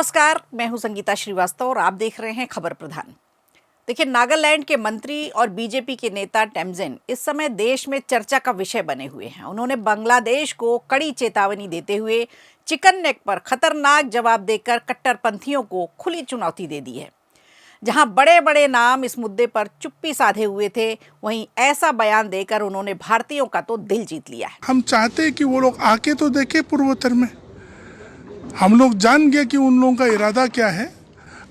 नमस्कार, मैं हूं संगीता श्रीवास्तव और आप देख रहे हैं खबर प्रधान। देखिए, नागालैंड के मंत्री और बीजेपी के नेता टेमजिन इस समय देश में चर्चा का विषय बने हुए हैं। उन्होंने बांग्लादेश को कड़ी चेतावनी देते हुए चिकन नेक पर खतरनाक जवाब देकर कट्टरपंथियों को खुली चुनौती दे दी है। जहां बड़े बड़े नाम इस मुद्दे पर चुप्पी साधे हुए थे, वहीं ऐसा बयान देकर उन्होंने भारतीयों का तो दिल जीत लिया है। हम चाहते हैं कि वो लोग आके तो देखे पूर्वोत्तर में। हम लोग जान गए कि उन लोगों का इरादा क्या है।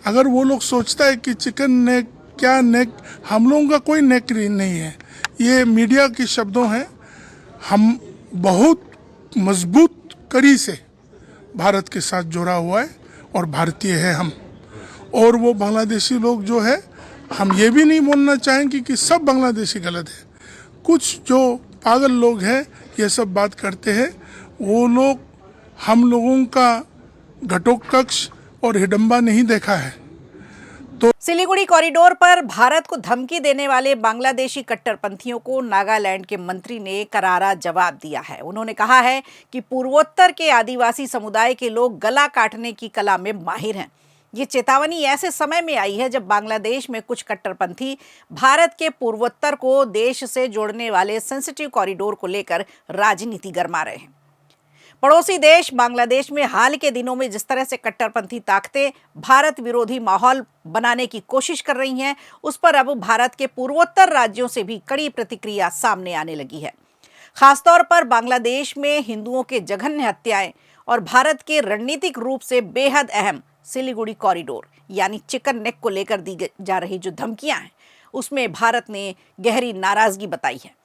अगर वो लोग सोचता है कि चिकन नेक क्या नेक, हम लोगों का कोई नेक नहीं है, ये मीडिया के शब्दों हैं। हम बहुत मजबूत कड़ी से भारत के साथ जुड़ा हुआ है और भारतीय है हम। और वो बांग्लादेशी लोग जो है, हम ये भी नहीं बोलना चाहेंगे कि सब बांग्लादेशी गलत है। कुछ जो पागल लोग हैं ये सब बात करते हैं, वो लोग हम लोगों का घटोत्कच और हिडम्बा नहीं देखा है। सिलीगुड़ी कॉरिडोर पर भारत को धमकी देने वाले बांग्लादेशी कट्टरपंथियों को नागालैंड के मंत्री ने करारा जवाब दिया है। उन्होंने कहा है कि पूर्वोत्तर के आदिवासी समुदाय के लोग गला काटने की कला में माहिर हैं। ये चेतावनी ऐसे समय में आई है जब बांग्लादेश में कुछ कट्टरपंथी भारत के पूर्वोत्तर को देश से जोड़ने वाले सेंसिटिव कॉरिडोर को लेकर राजनीति गरमा रहे हैं। पड़ोसी देश बांग्लादेश में हाल के दिनों में जिस तरह से कट्टरपंथी ताकतें भारत विरोधी माहौल बनाने की कोशिश कर रही हैं, उस पर अब भारत के पूर्वोत्तर राज्यों से भी कड़ी प्रतिक्रिया सामने आने लगी है। खासतौर पर बांग्लादेश में हिंदुओं के जघन्य हत्याएं और भारत के रणनीतिक रूप से बेहद अहम सिलीगुड़ी कॉरिडोर यानी चिकन नेक को लेकर दी जा रही जो धमकियां हैं, उसमें भारत ने गहरी नाराजगी बताई है।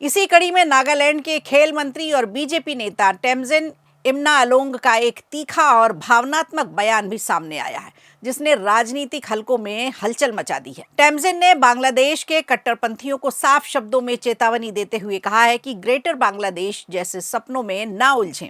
इसी कड़ी में नागालैंड के खेल मंत्री और बीजेपी नेता टेमजिन इमनाअलोंग का एक तीखा और भावनात्मक बयान भी सामने आया है, जिसने राजनीतिक हलकों में हलचल मचा दी है। टेमजिन ने बांग्लादेश के कट्टरपंथियों को साफ शब्दों में चेतावनी देते हुए कहा है कि ग्रेटर बांग्लादेश जैसे सपनों में ना उलझें।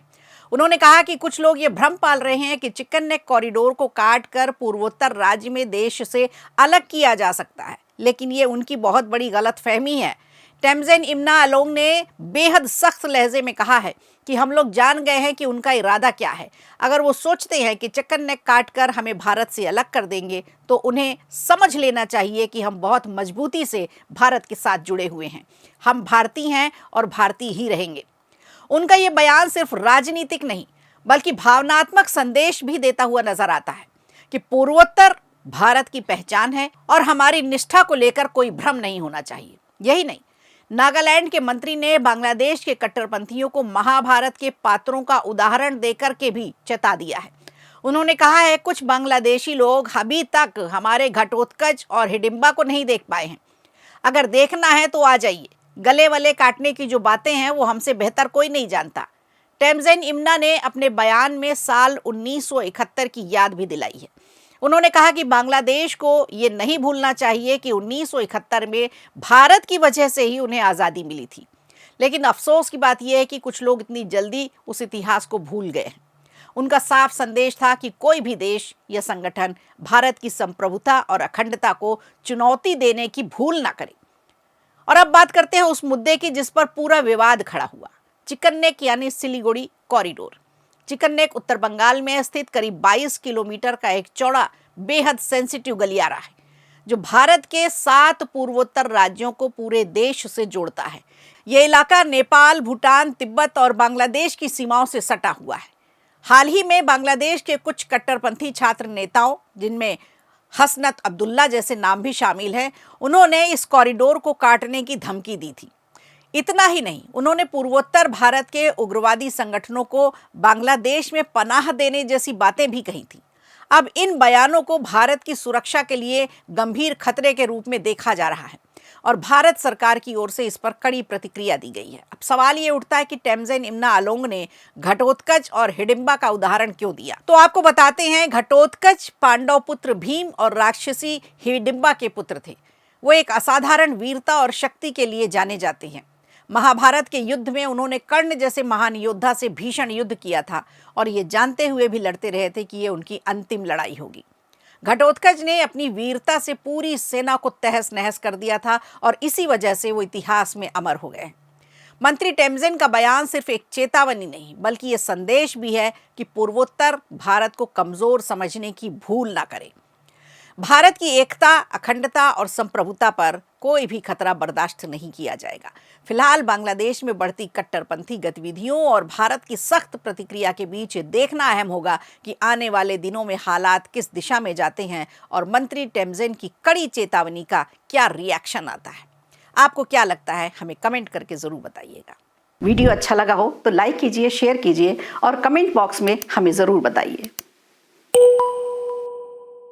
उन्होंने कहा कि कुछ लोग ये भ्रम पाल रहे हैं कि चिकन नेक कॉरिडोर को काटकर पूर्वोत्तर राज्य में देश से अलग किया जा सकता है, लेकिन ये उनकी बहुत बड़ी गलतफहमी है। टेमजिन इमनाअलोंग ने बेहद सख्त लहजे में कहा है कि हम लोग जान गए हैं कि उनका इरादा क्या है। अगर वो सोचते हैं कि चिकन नेक काटकर हमें भारत से अलग कर देंगे, तो उन्हें समझ लेना चाहिए कि हम बहुत मजबूती से भारत के साथ जुड़े हुए हैं। हम भारतीय हैं और भारतीय ही रहेंगे। उनका ये बयान सिर्फ राजनीतिक नहीं, बल्कि भावनात्मक संदेश भी देता हुआ नजर आता है कि पूर्वोत्तर भारत की पहचान है और हमारी निष्ठा को लेकर कोई भ्रम नहीं होना चाहिए। यही नहीं, नागालैंड के मंत्री ने बांग्लादेश के कट्टरपंथियों को महाभारत के पात्रों का उदाहरण देकर के भी चेता दिया है। उन्होंने कहा है, कुछ बांग्लादेशी लोग अभी तक हमारे घटोत्कच और हिडिंबा को नहीं देख पाए हैं। अगर देखना है तो आ जाइए। गले वले काटने की जो बातें हैं वो हमसे बेहतर कोई नहीं जानता। टेमजिन इमना ने अपने बयान में साल 1971 की याद भी दिलाई है। उन्होंने कहा कि बांग्लादेश को ये नहीं भूलना चाहिए कि 1971 में भारत की वजह से ही उन्हें आज़ादी मिली थी। लेकिन अफसोस की बात यह है कि कुछ लोग इतनी जल्दी उस इतिहास को भूल गए हैं। उनका साफ संदेश था कि कोई भी देश या संगठन भारत की संप्रभुता और अखंडता को चुनौती देने की भूल ना करे। और अब बात करते हैं उस मुद्दे की जिस पर पूरा विवाद खड़ा हुआ, चिकन नेक यानी सिलीगुड़ी कॉरिडोर। चिकन नेक उत्तर बंगाल में स्थित करीब 22 किलोमीटर का एक चौड़ा बेहद सेंसिटिव गलियारा है, जो भारत के 7 पूर्वोत्तर राज्यों को पूरे देश से जोड़ता है। यह इलाका नेपाल, भूटान, तिब्बत और बांग्लादेश की सीमाओं से सटा हुआ है। हाल ही में बांग्लादेश के कुछ कट्टरपंथी छात्र नेताओं, जिनमें हसनत अब्दुल्ला जैसे नाम भी शामिल हैं, उन्होंने इस कॉरिडोर को काटने की धमकी दी थी। इतना ही नहीं, उन्होंने पूर्वोत्तर भारत के उग्रवादी संगठनों को बांग्लादेश में पनाह देने जैसी बातें भी कही थी। अब इन बयानों को भारत की सुरक्षा के लिए गंभीर खतरे के रूप में देखा जा रहा है और भारत सरकार की ओर से इस पर कड़ी प्रतिक्रिया दी गई है। अब सवाल ये उठता है कि टेमजिन इमनाअलोंग ने घटोत्कच और हिडिंबा का उदाहरण क्यों दिया। तो आपको बताते हैं, घटोत्कच पांडव पुत्र भीम और राक्षसी हिडिंबा के पुत्र थे। वो एक असाधारण वीरता और शक्ति के लिए जाने जाते हैं। महाभारत के युद्ध में उन्होंने कर्ण जैसे महान योद्धा से भीषण युद्ध किया था और ये जानते हुए भी लड़ते रहे थे कि ये उनकी अंतिम लड़ाई होगी। घटोत्कच ने अपनी वीरता से पूरी सेना को तहस नहस कर दिया था और इसी वजह से वो इतिहास में अमर हो गए। मंत्री टेमजिन का बयान सिर्फ एक चेतावनी नहीं बल्कि ये संदेश भी है कि पूर्वोत्तर भारत को कमजोर समझने की भूल ना करे। भारत की एकता, अखंडता और संप्रभुता पर कोई भी खतरा बर्दाश्त नहीं किया जाएगा। फिलहाल बांग्लादेश में बढ़ती कट्टरपंथी गतिविधियों और भारत की सख्त प्रतिक्रिया के बीच देखना अहम होगा कि आने वाले दिनों में हालात किस दिशा में जाते हैं और मंत्री टेमजिन की कड़ी चेतावनी का क्या रिएक्शन आता है। आपको क्या लगता है, हमें कमेंट करके जरूर बताइएगा। वीडियो अच्छा लगा हो तो लाइक कीजिए, शेयर कीजिए और कमेंट बॉक्स में हमें जरूर बताइए।